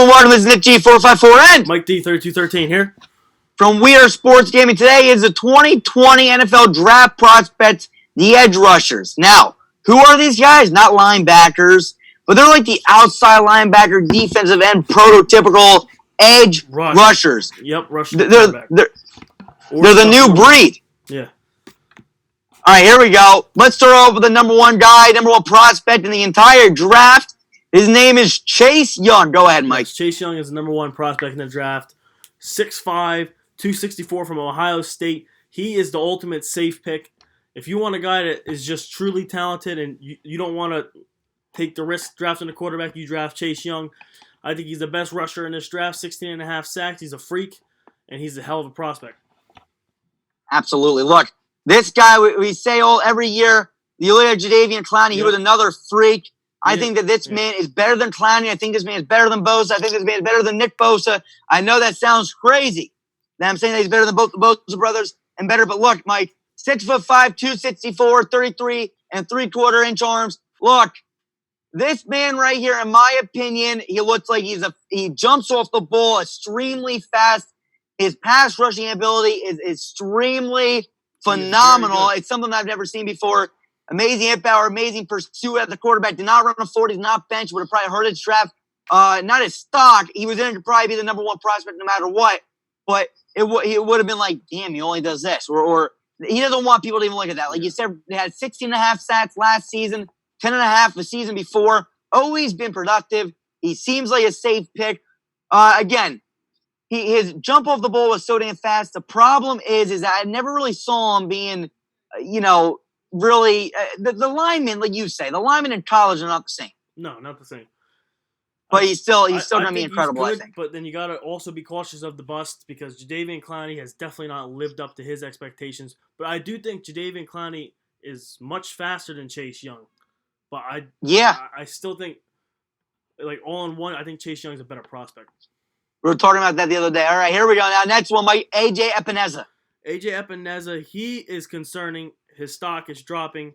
and welcome. This is Nick G454N. Mike D3213 here. From We Are Sports Gaming. Today is the 2020 NFL Draft Prospects, the edge rushers. Now, who are these guys? Not linebackers, but they're like the outside linebacker, defensive end, prototypical edge rushers. Yep, rushers. They're the new breed. Yeah. All right, here we go. Let's start off with the number one guy, number one prospect in the entire draft. His name is Chase Young. Go ahead, Mike. Yes, Chase Young is the number one prospect in the draft. 6'5", 264 from Ohio State. He is the ultimate safe pick. If you want a guy that is just truly talented and you don't want to take the risk drafting a quarterback, you draft Chase Young. I think he's the best rusher in this draft. 16.5 sacks. He's a freak, and he's a hell of a prospect. Absolutely. Look, this guy, we say every year, you look at Jadeveon Clowney, he was another freak. I think that this man is better than Clowney. I think this man is better than Bosa. I think this man is better than Nick Bosa. I know that sounds crazy. That I'm saying that he's better than both the Bosa brothers and better. But look, Mike, 6'5", 264, 33 and 3/4 inch arms. Look, this man right here, in my opinion, he looks like he jumps off the ball extremely fast. His pass rushing ability is extremely phenomenal. It's something I've never seen before. Amazing hit power, amazing pursuit at the quarterback. Did not run a 40, did not bench. Would have probably hurt his draft. Not his stock. He was in to probably be the number one prospect no matter what. But it would have been like, damn, he only does this. Or he doesn't want people to even look at that. Like you said, they had 16.5 sacks last season, 10.5 the season before. Always been productive. He seems like a safe pick. Again, his jump off the ball was so damn fast. The problem is that I never really saw him being, really, the linemen, like you say, the linemen in college are not the same. No, not the same. But he's still going to be incredible, good, I think. But then you got to also be cautious of the bust because Jadeveon Clowney has definitely not lived up to his expectations. But I do think Jadeveon Clowney is much faster than Chase Young. But I still think, like, all in one, I think Chase Young is a better prospect. We were talking about that the other day. All right, here we go. Now, next one, Mike, A.J. Epineza. A.J. Epineza, he is concerning. His stock is dropping,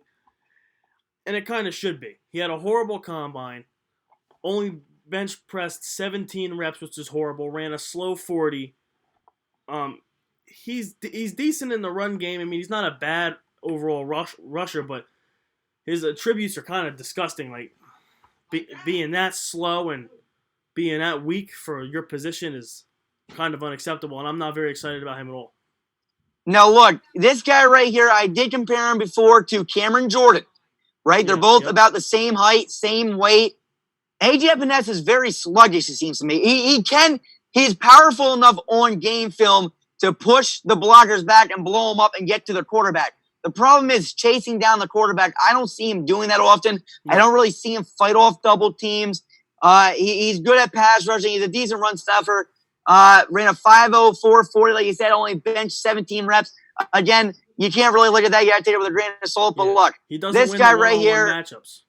and it kind of should be. He had a horrible combine, only bench pressed 17 reps, which is horrible, ran a slow 40. He's decent in the run game. I mean, he's not a bad overall rusher, but his attributes are kind of disgusting. Like, being that slow and being that weak for your position is kind of unacceptable, and I'm not very excited about him at all. Now, look, this guy right here, I did compare him before to Cameron Jordan, right? They're both about the same height, same weight. A.J. Epineza is very sluggish, it seems to me. He's powerful enough on game film to push the blockers back and blow them up and get to the quarterback. The problem is chasing down the quarterback. I don't see him doing that often. I don't really see him fight off double teams. He's good at pass rushing. He's a decent run stuffer. Ran a 5.0, 4.40, like you said, only benched 17 reps. Again, you can't really look at that. You got to take it with a grain of salt. But look, this guy right here. Matchups.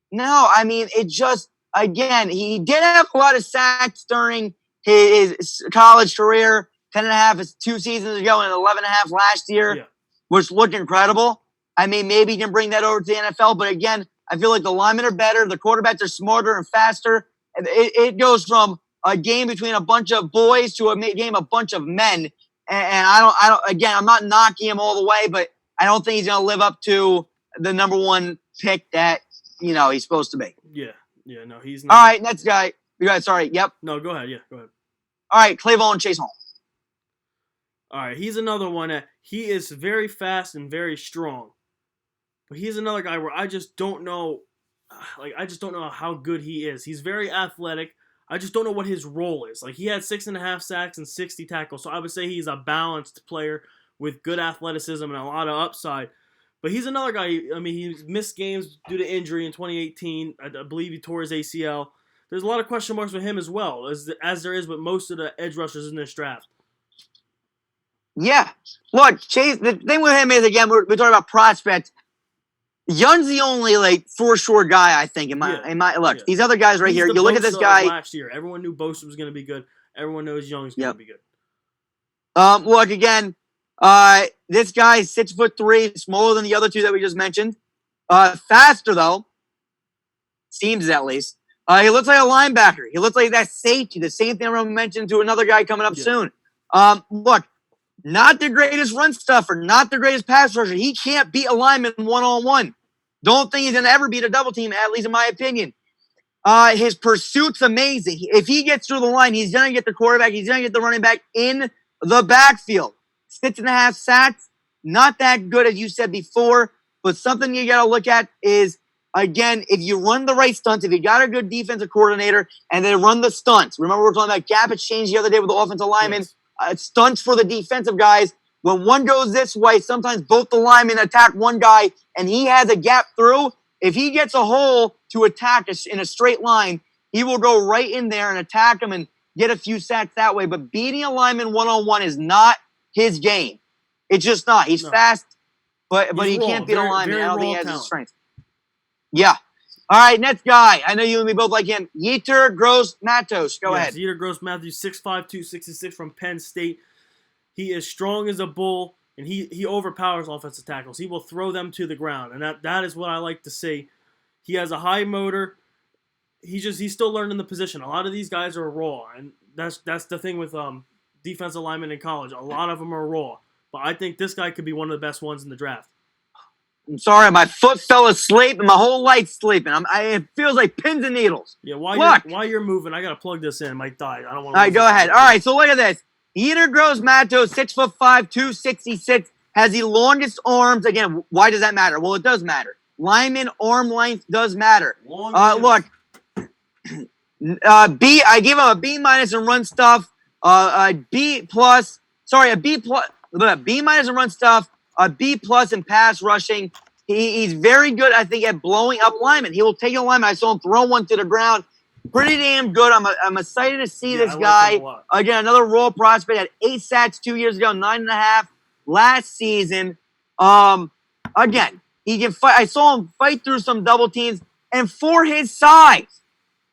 No, I mean, it just, again, he did have a lot of sacks during his college career. 10.5 is 2 seasons ago and 11.5 last year, which looked incredible. I mean, maybe he can bring that over to the NFL. But again, I feel like the linemen are better. The quarterbacks are smarter and faster. It goes from a game between a bunch of boys to a game a bunch of men. And I don't, again, I'm not knocking him all the way, but I don't think he's going to live up to the number one pick that, he's supposed to be. Yeah, no, he's not. All right, next guy. You guys, sorry, yep. No, go ahead, go ahead. All right, Clayvon Chase Hall. All right, he's another one that he is very fast and very strong. But he's another guy where I just don't know, how good he is. He's very athletic. I just don't know what his role is. Like, he had 6.5 sacks and 60 tackles, so I would say he's a balanced player with good athleticism and a lot of upside. But he's another guy, I mean, he missed games due to injury in 2018. I believe he tore his ACL. There's a lot of question marks with him as well, as there is with most of the edge rushers in this draft. Yeah. Look, Chase, the thing with him is, again, we're talking about prospects. Young's the only for sure guy, I think. These other guys right here. You look at this guy. Last year, everyone knew Bosa was going to be good. Everyone knows Young's going to be good. Look again. This guy is 6'3", smaller than the other two that we just mentioned. Faster though, seems at least. He looks like a linebacker. He looks like that safety. The same thing I'm going to mention to another guy coming up soon. Look, not the greatest run stuffer, not the greatest pass rusher. He can't beat a lineman one-on-one. Don't think he's going to ever beat a double team, at least in my opinion. His pursuit's amazing. If he gets through the line, he's going to get the quarterback. He's going to get the running back in the backfield. 6.5 sacks, not that good as you said before, but something you got to look at is, again, if you run the right stunts, if you got a good defensive coordinator and they run the stunts. Remember we were talking about gap exchange the other day with the offensive linemen. Yes. Stunts for the defensive guys. When one goes this way, sometimes both the linemen attack one guy and he has a gap through. If he gets a hole to attack in a straight line, he will go right in there and attack him and get a few sacks that way. But beating a lineman one-on-one is not his game. It's just not. He's fast, but he can't beat a lineman. I don't think he has his strength. Yeah. All right, next guy. I know you and me both like him. Yetur Gross-Matos. Go ahead. Yetur Gross-Matos, 6'5", 266 from Penn State. He is strong as a bull, and he overpowers offensive tackles. He will throw them to the ground, and that is what I like to see. He has a high motor. He's still learning the position. A lot of these guys are raw, and that's the thing with defensive linemen in college. A lot of them are raw, but I think this guy could be one of the best ones in the draft. I'm sorry, my foot fell asleep and my whole life's sleeping. It feels like pins and needles. Yeah, while you're moving, I gotta plug this in. It might die. I don't want to. All right, go ahead. All right, so look at this. Yetur Gross-Matos, 6'5", 266, has the longest arms. Again, why does that matter? Well, it does matter. Lineman arm length does matter. Look, I give him a B- in run stuff. A B minus in run stuff. A B+ in pass rushing. He's very good, I think, at blowing up linemen. He will take a lineman. I saw him throw one to the ground. Pretty damn good. I'm excited to see this guy. Again, another raw prospect. Had 8 sacks 2 years ago, 9.5 last season. Again, he can fight. I saw him fight through some double teams, and for his size,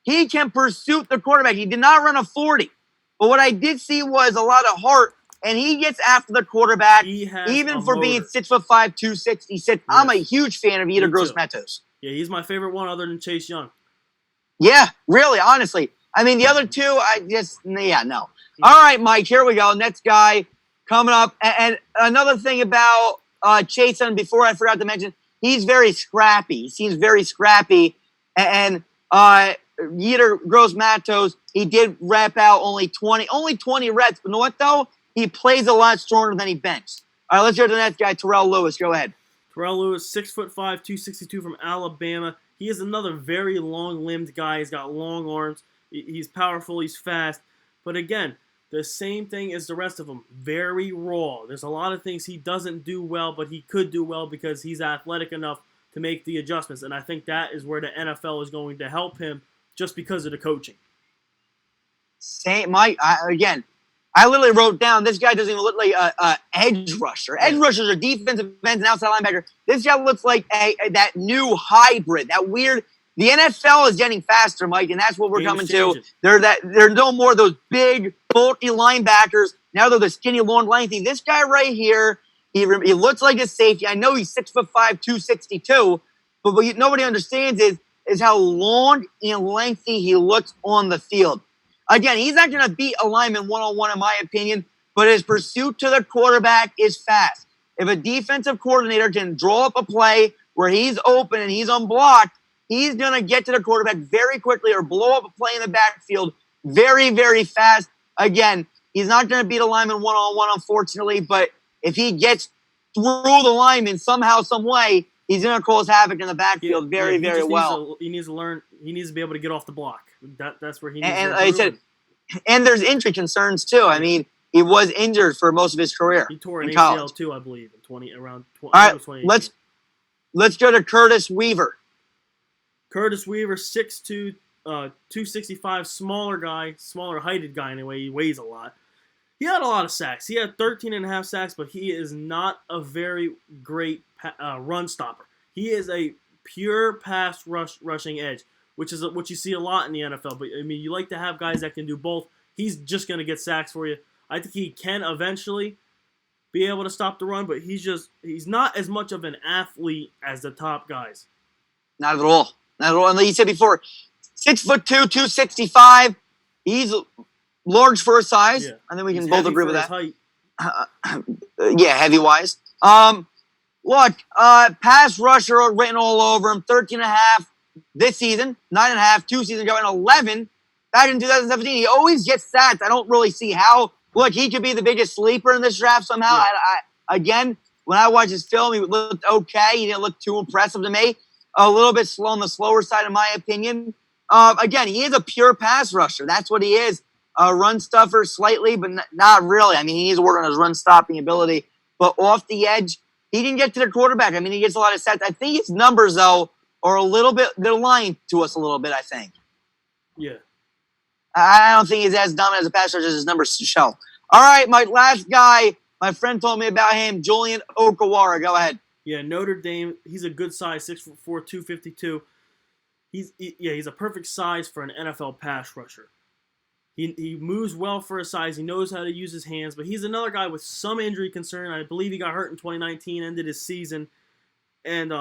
he can pursue the quarterback. He did not run a 40, but what I did see was a lot of heart, and he gets after the quarterback, even for being 6'5", 266. Yes. I'm a huge fan of Yetur Gross-Matos. Yeah, he's my favorite one other than Chase Young. Yeah, really, honestly. I mean, the other two, no. All right, Mike, here we go. Next guy coming up. And another thing about Chase Young, before I forgot to mention, he's very scrappy. He seems very scrappy. And Yetur Gross-Matos, he did rep out only 20 reps. But you know what, though? He plays a lot stronger than he benches. All right, let's go to the next guy, Terrell Lewis. Go ahead. Terrell Lewis, 6'5", 262 from Alabama. He is another very long-limbed guy. He's got long arms. He's powerful. He's fast. But again, the same thing as the rest of them. Very raw. There's a lot of things he doesn't do well, but he could do well because he's athletic enough to make the adjustments. And I think that is where the NFL is going to help him just because of the coaching. Mike, I literally wrote down, this guy doesn't even look like an edge rusher. Edge rushers are defensive ends and outside linebacker. This guy looks like that new hybrid, that weird. The NFL is getting faster, Mike, and that's what we're coming to. They're no more those big, bulky linebackers. Now they're the skinny, long, lengthy. This guy right here, he looks like a safety. I know he's 6'5", 262, but what nobody understands is how long and lengthy he looks on the field. Again, he's not going to beat a lineman one-on-one, in my opinion, but his pursuit to the quarterback is fast. If a defensive coordinator can draw up a play where he's open and he's unblocked, he's going to get to the quarterback very quickly or blow up a play in the backfield very, very fast. Again, he's not going to beat a lineman one-on-one, unfortunately, but if he gets through the lineman somehow, some way, he's going to cause havoc in the backfield very well. He needs to learn. He needs to be able to get off the block. That's where he needs to like I said, and there's injury concerns too. I mean, he was injured for most of his career. He tore an ACL college too, I believe, around 20. All right, let's go to Curtis Weaver. Curtis Weaver, 6'2", 265, smaller guy, smaller heighted guy anyway. He weighs a lot. He had a lot of sacks. He had 13.5 sacks, but he is not a very great run stopper. He is a pure pass rushing edge, which is what you see a lot in the NFL. But, I mean, you like to have guys that can do both. He's just going to get sacks for you. I think he can eventually be able to stop the run, but he's not as much of an athlete as the top guys. Not at all. Not at all. And like you said before, 6'2", 265. He's large for his size. Yeah. I think we can He's both heavy agree for with his that. height. Yeah, heavy wise. Look, pass rusher written all over him. 13.5 this season, 9.5 2 seasons ago, and 11 back in 2017. He always gets stats. I don't really see how. Look, he could be the biggest sleeper in this draft somehow. Yeah. Again, when I watched his film, he looked okay. He didn't look too impressive to me. A little bit slow on the slower side, in my opinion. Again, he is a pure pass rusher. That's what he is. A run stuffer slightly, but not really. I mean, he needs to work on his run stopping ability. But off the edge, he didn't get to the quarterback. I mean, he gets a lot of stats. I think his numbers, though, are a little bit, they're lying to us a little bit, I think. Yeah. I don't think he's as dominant as a pass rusher as his numbers show. All right, my last guy, my friend told me about him, Julian Okawara. Go ahead. Yeah, Notre Dame, he's a good size, 6'4", 252. He's a perfect size for an NFL pass rusher. He moves well for his size. He knows how to use his hands, but he's another guy with some injury concern. I believe he got hurt in 2019, ended his season, and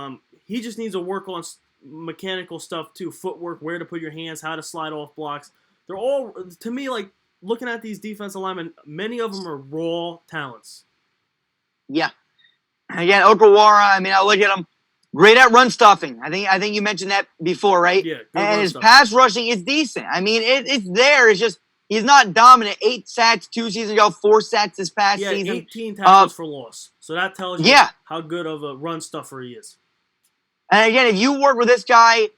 he just needs to work on mechanical stuff too, footwork, where to put your hands, how to slide off blocks. They're all, to me, like looking at these defensive linemen, many of them are raw talents. Yeah. Again, Okawara, I mean, I look at him, great at run stuffing. I think you mentioned that before, right? Yeah. And his pass rushing is decent. I mean, it's there. It's just he's not dominant. 8 sacks 2 seasons ago, 4 sacks this past season. 18 tackles for loss. So that tells you how good of a run stuffer he is. And again, if you work with this guy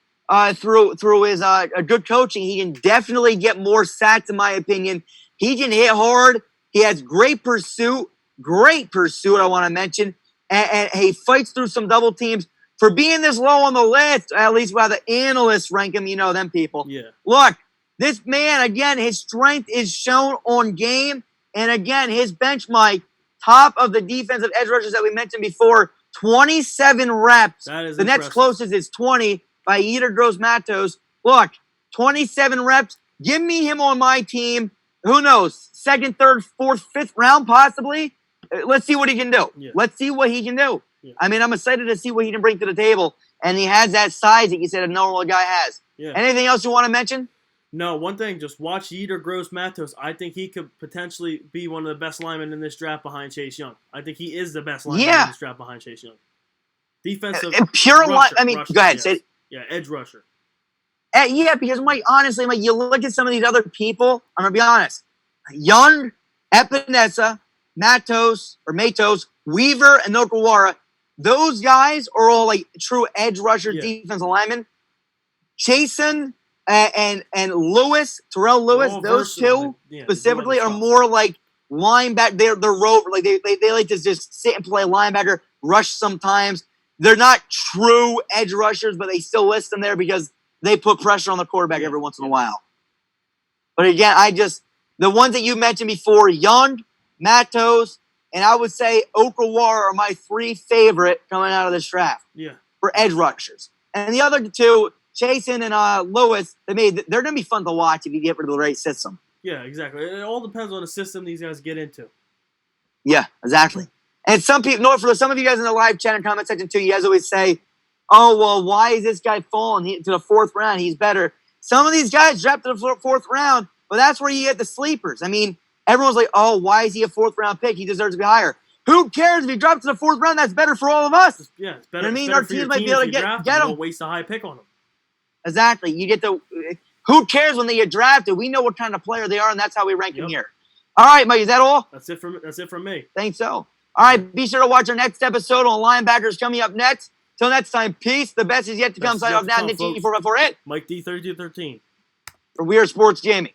through his good coaching, he can definitely get more sacks, in my opinion. He can hit hard. He has great pursuit, I want to mention. And he fights through some double teams. For being this low on the list, at least while the analysts rank him, you know them people. Yeah. Look, this man, again, his strength is shown on game. And again, his bench, Mike, top of the defensive edge rushers that we mentioned before, 27 reps. That is the impressive. next closest is 20 by Yetur Gross-Matos. Look, 27 reps. Give me him on my team. Who knows? 2nd, 3rd, 4th, 5th round, possibly. Let's see what he can do. Yeah. Let's see what he can do. Yeah. I mean, I'm excited to see what he can bring to the table. And he has that size that you said a normal guy has. Yeah. Anything else you want to mention? No, one thing, just watch Yetur Gross-Matos. I think he could potentially be one of the best linemen in this draft behind Chase Young. I think he is the best lineman in this draft behind Chase Young. Defensive pure rusher, I mean, rusher, go ahead. yes. Say it. Yeah, edge rusher. Yeah, because, Mike, honestly, Mike, you look at some of these other people, I'm going to be honest. Young, Epinesa, Matos, Weaver, and Okawara, those guys are all like true edge rusher defensive linemen. Jason and Lewis, Terrell Lewis, those two specifically are more like linebacker. They're rover. Like they like to just sit and play linebacker, rush sometimes. They're not true edge rushers, but they still list them there because they put pressure on the quarterback every once in a while. But again, the ones that you mentioned before, Young, Matos, and I would say Okawara are my 3 favorite coming out of this draft for edge rushers. And the other 2, Jason and Lewis, they're going to be fun to watch if you get rid of the right system. Yeah, exactly. It all depends on the system these guys get into. Yeah, exactly. And some people, for some of you guys in the live chat and comment section too, you guys always say, oh, well, why is this guy falling to the 4th round? He's better. Some of these guys dropped to the 4th round, but that's where you get the sleepers. I mean, everyone's like, oh, why is he a 4th round pick? He deserves to be higher. Who cares if he drops to the 4th round? That's better for all of us. Yeah, it's better. I mean, our teams might be able to get him. Don't waste a high pick on him. Exactly. You get the. Who cares when they get drafted? We know what kind of player they are, and that's how we rank them here. All right, Mike. Is that all? That's it from me. Think so. All right. Be sure to watch our next episode on linebackers coming up next. Till next time, peace. The best is yet to come. Sign off now. Nick G4 it. Mike D3213. For We Are Sports, Jamie.